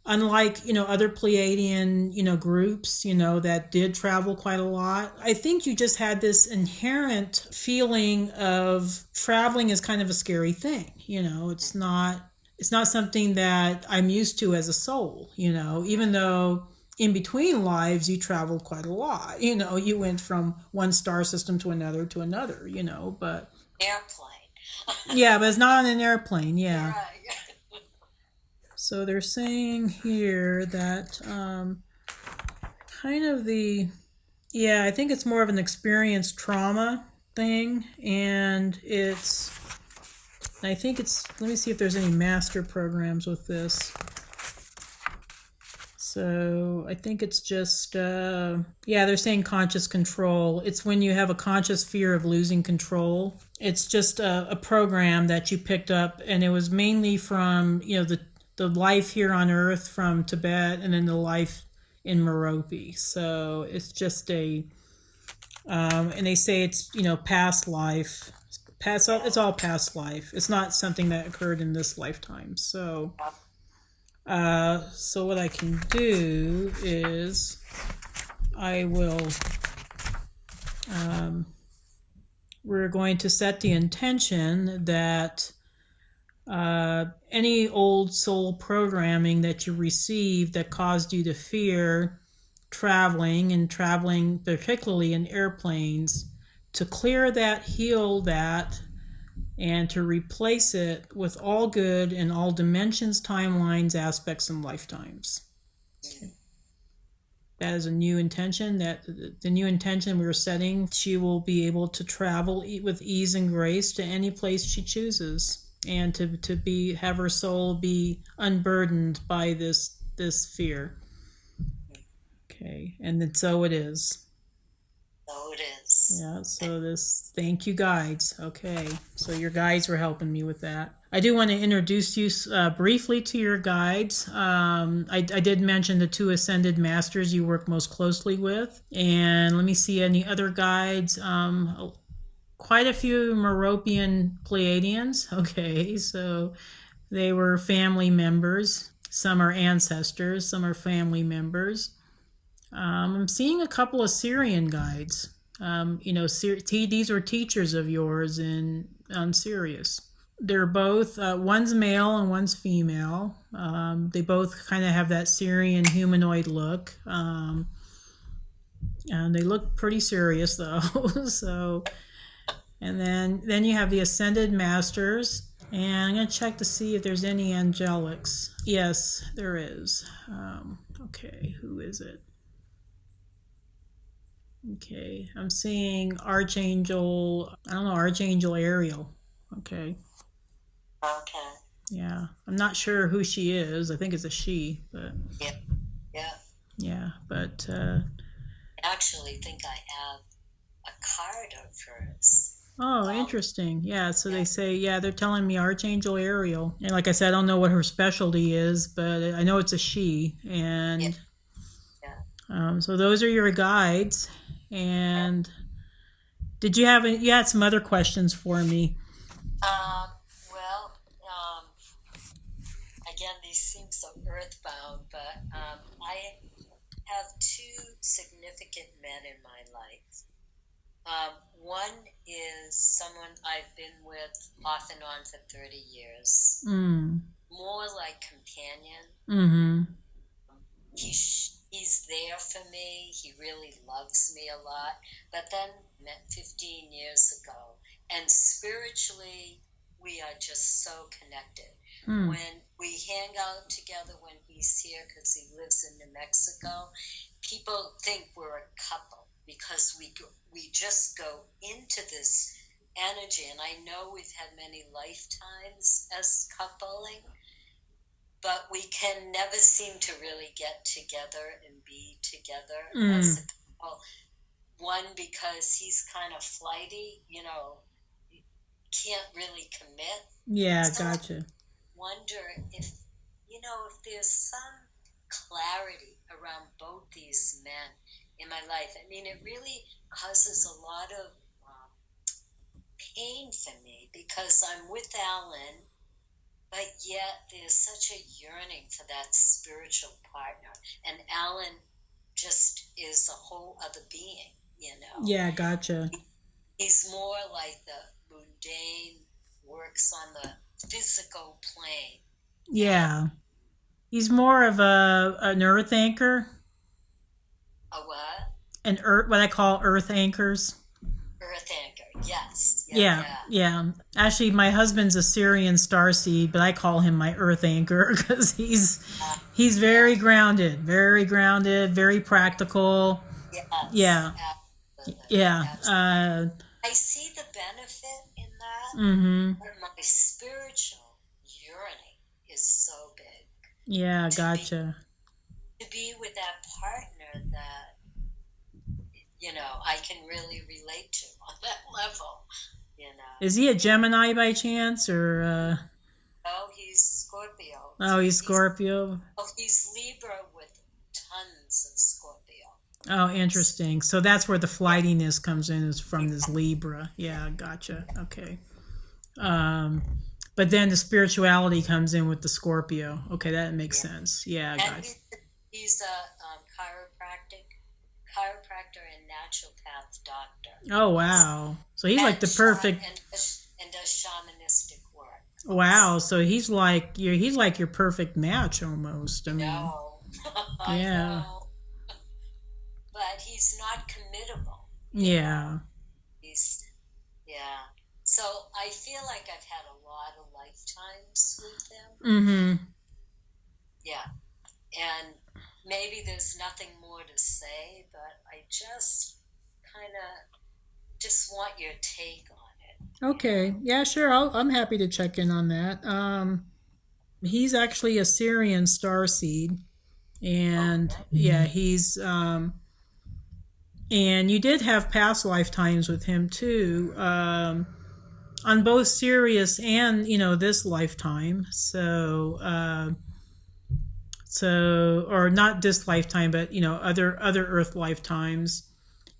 Unlike, other Pleiadian, groups, that did travel quite a lot. I think you just had this inherent feeling of traveling is kind of a scary thing. It's not something that I'm used to as a soul, even though in between lives you traveled quite a lot. You went from one star system to another, but airplane. Yeah, but it's not on an airplane. Yeah. Right. So they're saying here that kind of I think it's more of an experienced trauma thing, and I think let me see if there's any master programs with this. So I think it's just, they're saying conscious control. It's when you have a conscious fear of losing control. It's just a program that you picked up, and it was mainly from, the life here on Earth from Tibet, and then the life in Merope. So it's just and they say it's, past life. It's all past life. It's not something that occurred in this lifetime. So So what I can do is I will. We're going to set the intention that any old soul programming that you received that caused you to fear traveling and traveling, particularly in airplanes, to clear that, heal that, and to replace it with all good in all dimensions, timelines, aspects, and lifetimes. That is a new intention. That the new intention we were setting, she will be able to travel with ease and grace to any place she chooses, and to be have her soul be unburdened by this fear. Okay, and then so it is. So it is. Yeah, so this, thank you, guides. Okay, so your guides were helping me with that. I do want to introduce you briefly to your guides. I did mention the two ascended masters you work most closely with. And let me see any other guides. Quite a few Meropian Pleiadians. Okay, so they were family members. Some are ancestors, some are family members. I'm seeing a couple of Syrian guides. These are teachers of yours on Sirius. They're both, one's male and one's female. They both kind of have that Syrian humanoid look. And they look pretty serious though. So, and then you have the ascended masters. And I'm going to check to see if there's any angelics. Yes, there is. Okay, who is it? Okay, I'm seeing Archangel, I don't know, Archangel Ariel. Okay. Okay. Yeah, I'm not sure who she is. I think it's a she, but Yeah. Yeah. yeah, but I actually think I have a card of hers. oh, interesting. Yeah, so they say, yeah, they're telling me Archangel Ariel. And like I said, I don't know what her specialty is, but I know it's a she. And so those are your guides. And did you have you had some other questions for me? Well, again, these seem so earthbound, but I have two significant men in my life. One is someone I've been with off and on for 30 years, more like companion. Mm-hmm. He's there for me. He really loves me a lot. But then met 15 years ago, and spiritually, we are just so connected. When we hang out together when he's here, because he lives in New Mexico, people think we're a couple because we just go into this energy. And I know we've had many lifetimes as coupling, but we can never seem to really get together and be together as a couple. One, because he's kind of flighty, can't really commit. Yeah, so gotcha. I wonder if there's some clarity around both these men in my life. I mean, it really causes a lot of pain for me because I'm with Alan, but yet there's such a yearning for that spiritual partner. And Alan just is a whole other being, Yeah, gotcha. He's more like the mundane, works on the physical plane. Yeah. He's more of an earth anchor. A what? What I call earth anchors. Earth anchor, yes. Yeah. Actually, my husband's a Syrian starseed, but I call him my earth anchor because he's very grounded, very practical. Yes, Yeah. absolutely. Yeah. Absolutely. I see the benefit in that, but my spiritual yearning is so big. Yeah, gotcha. To be with that partner that I can really relate to on that level. Is he a Gemini by chance, or? Oh, he's Scorpio. Oh, he's Scorpio. He's Libra with tons of Scorpio. Oh, interesting. So that's where the flightiness comes in, is from this Libra. Yeah, gotcha. Okay. But then the spirituality comes in with the Scorpio. Okay, that makes Yeah. sense. Yeah, And guys. he's a chiropractor and naturopath doctor. Oh wow. So he's like And the perfect. and does shamanistic work. Wow. So he's like your perfect match almost. I I mean, know. I yeah. know. But he's not committable, you know. Yeah. He's yeah. So I feel like I've had a lot of lifetimes with him. Mhm. Yeah. And maybe there's nothing more to say, but I just kind of just want your take on Okay. Yeah, sure. I'm happy to check in on that. He's actually a Syrian starseed, and Okay. yeah, he's and you did have past lifetimes with him too, on both Sirius and this lifetime. So or not this lifetime, but other Earth lifetimes.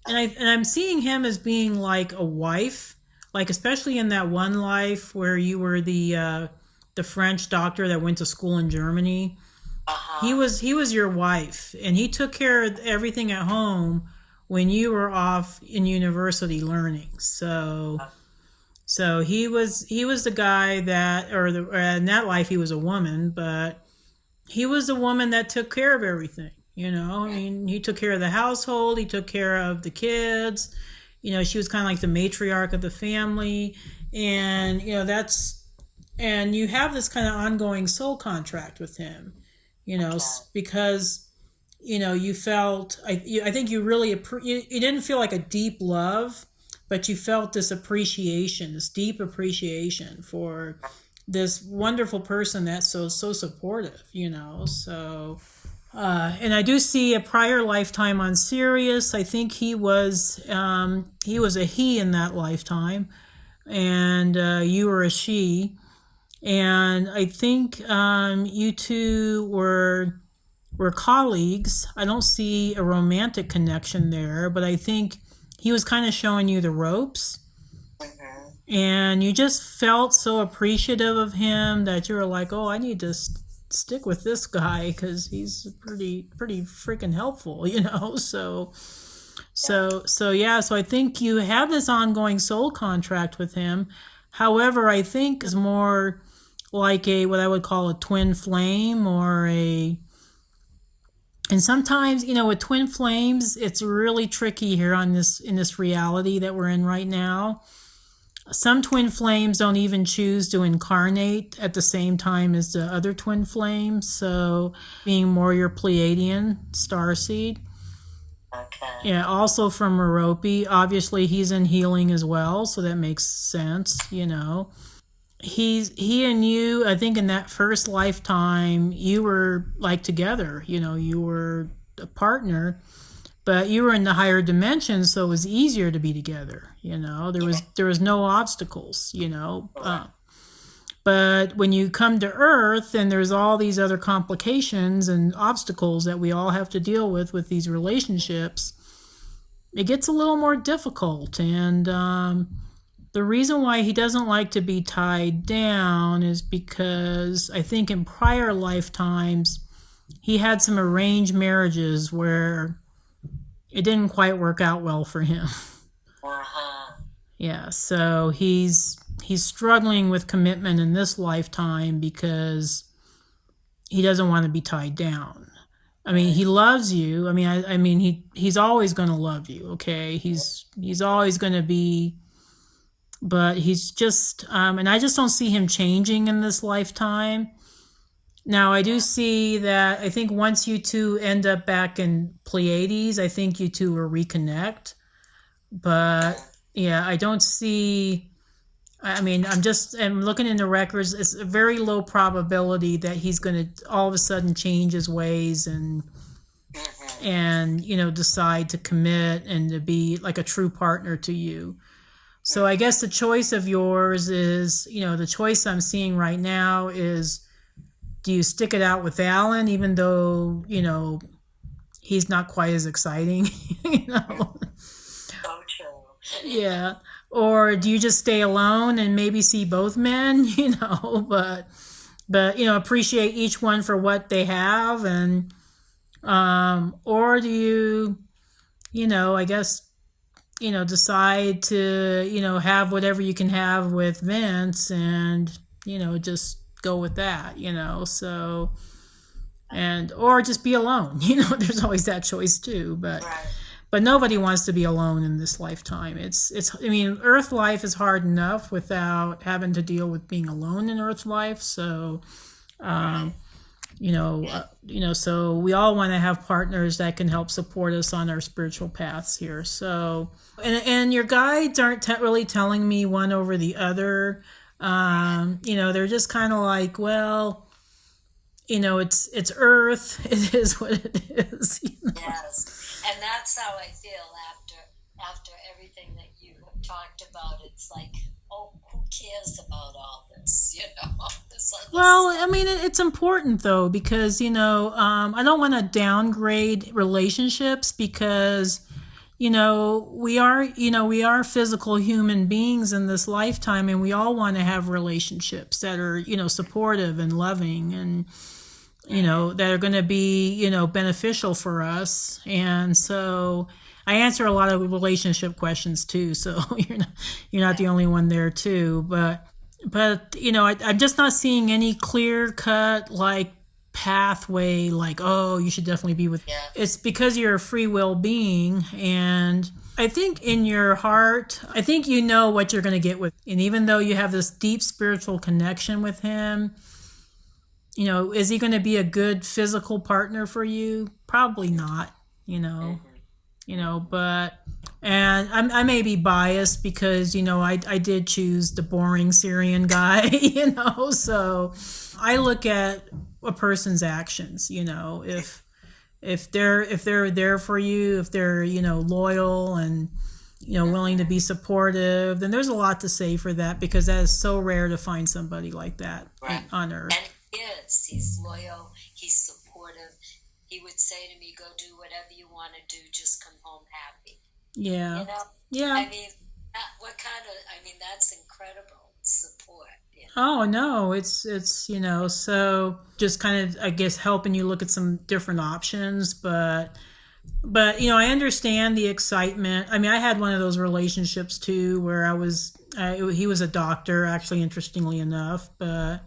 And I'm seeing him as being like a wife, like especially in that one life where you were the French doctor that went to school in Germany. He Uh-huh. was your wife, and he took care of everything at home when you were off in university learning. So he was the guy that, or in that life he was a woman, but he was the woman that took care of everything. I mean, he took care of the household, he took care of the kids. She was kind of like the matriarch of the family, and and you have this kind of ongoing soul contract with him. Okay. Because you felt, I think you really you didn't feel like a deep love, but you felt this appreciation, this deep appreciation for this wonderful person that's so supportive. And I do see a prior lifetime on Sirius. I think he was a he in that lifetime, and you were a she. And I think you two were colleagues. I don't see a romantic connection there, but I think he was kind of showing you the ropes, Mm-hmm. and you just felt so appreciative of him that you were like, "Oh, I need to stick with this guy because he's pretty freaking helpful," Yeah. So yeah. So I think you have this ongoing soul contract with him. However, I think is more like a what I would call a twin flame or a. And sometimes, with twin flames, it's really tricky here on this in this reality that we're in right now. Some twin flames don't even choose to incarnate at the same time as the other twin flames. So, being more your Pleiadian starseed. Okay. Yeah, also from Merope. Obviously, he's in healing as well, so that makes sense. He and you, I think in that first lifetime, you were like together. You were a partner, but you were in the higher dimensions, so it was easier to be together. There Yeah. was no obstacles. Correct. But when you come to Earth, and there's all these other complications and obstacles that we all have to deal with these relationships, it gets a little more difficult. And the reason why he doesn't like to be tied down is because I think in prior lifetimes he had some arranged marriages where it didn't quite work out well for him. Uh-huh. Yeah, so he's struggling with commitment in this lifetime because he doesn't want to be tied down. I mean, Right. he loves you. I mean, I mean, he's always going to love you. Okay, he's always going to be, but he's just, and I just don't see him changing in this lifetime. Now, I do Yeah. see that. I think once you two end up back in Pleiades, I think you two will reconnect. But Okay. yeah, I don't see. I mean, I'm looking in the records. It's a very low probability that he's going to all of a sudden change his ways Mm-hmm. and decide to commit and to be like a true partner to you. So I Mm-hmm. guess the choice of yours is, the choice I'm seeing right now is, do you stick it out with Alan even though he's not quite as exciting? you Mm-hmm. know So true. yeah, or do you just stay alone and maybe see both men, but appreciate each one for what they have, and or do you, I guess, decide to, have whatever you can have with Vince, and, just go with that, so, and, or just be alone, there's always that choice too, but nobody wants to be alone in this lifetime. I mean, Earth life is hard enough without having to deal with being alone in Earth life. So, so we all want to have partners that can help support us on our spiritual paths here. So, and your guides aren't really telling me one over the other. They're just kind of like, well, it's Earth. It is what it is. Yes. And that's how I feel after everything that you have talked about. It's like, oh, who cares about all this? Well, I mean, it's important though, because I don't want to downgrade relationships, because we are physical human beings in this lifetime, and we all want to have relationships that are supportive and loving, and that are going to be, beneficial for us. And so I answer a lot of relationship questions too. So you're not the only one there too. But I'm just not seeing any clear cut, like, pathway, like, oh, you should definitely be with. Yeah. It's because you're a free will being. And I think in your heart, I think you know what you're going to get with. And even though you have this deep spiritual connection with him, is he going to be a good physical partner for you? Probably not, but, and I may be biased because, I did choose the boring Syrian guy, so I look at a person's actions, if they're there for you, if they're, loyal and, willing to be supportive, then there's a lot to say for that, because that is so rare to find somebody like that on Earth. He's loyal, he's supportive. He would say to me, go do whatever you want to do, just come home happy. Yeah. Yeah. I mean, that's incredible support. Oh no, it's so just kind of, I guess, helping you look at some different options, but I understand the excitement. I mean, I had one of those relationships too, where he was a doctor, actually, interestingly enough, but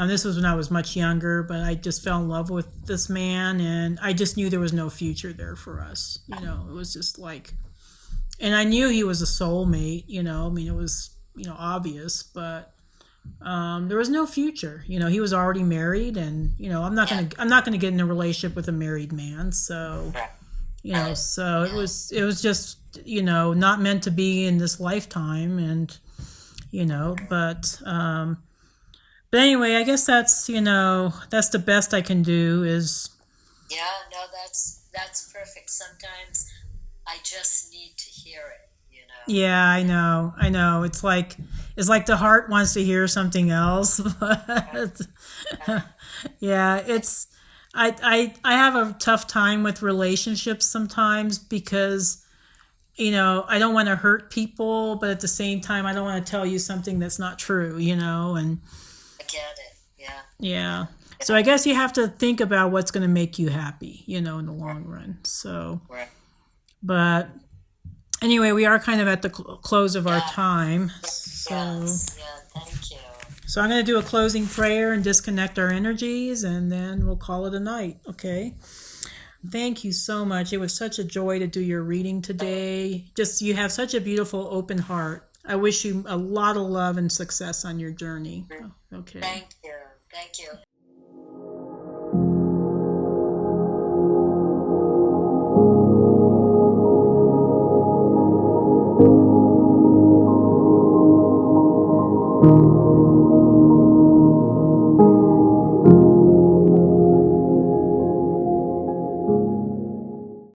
this was when I was much younger, but I just fell in love with this man, and I just knew there was no future there for us. It was just like, and I knew he was a soulmate, I mean, it was, obvious, but there was no future. He was already married, and, I'm not going to get in a relationship with a married man. So, so it was just, not meant to be in this lifetime, and, but anyway, I guess that's the best I can do is. Yeah, no, that's perfect. Sometimes I just need to hear it, Yeah, I know. It's like the heart wants to hear something else, but yeah, I have a tough time with relationships sometimes, because I don't want to hurt people, but at the same time I don't want to tell you something that's not true, and get it. Yeah. Yeah. So I guess you have to think about what's going to make you happy, in the long run. So, but anyway, we are kind of at the close of our time. So, yes. Yeah, thank you. So I'm going to do a closing prayer and disconnect our energies, and then we'll call it a night. Okay. Thank you so much. It was such a joy to do your reading today. You have such a beautiful, open heart. I wish you a lot of love and success on your journey. Okay. Thank you. Thank you. Thank you.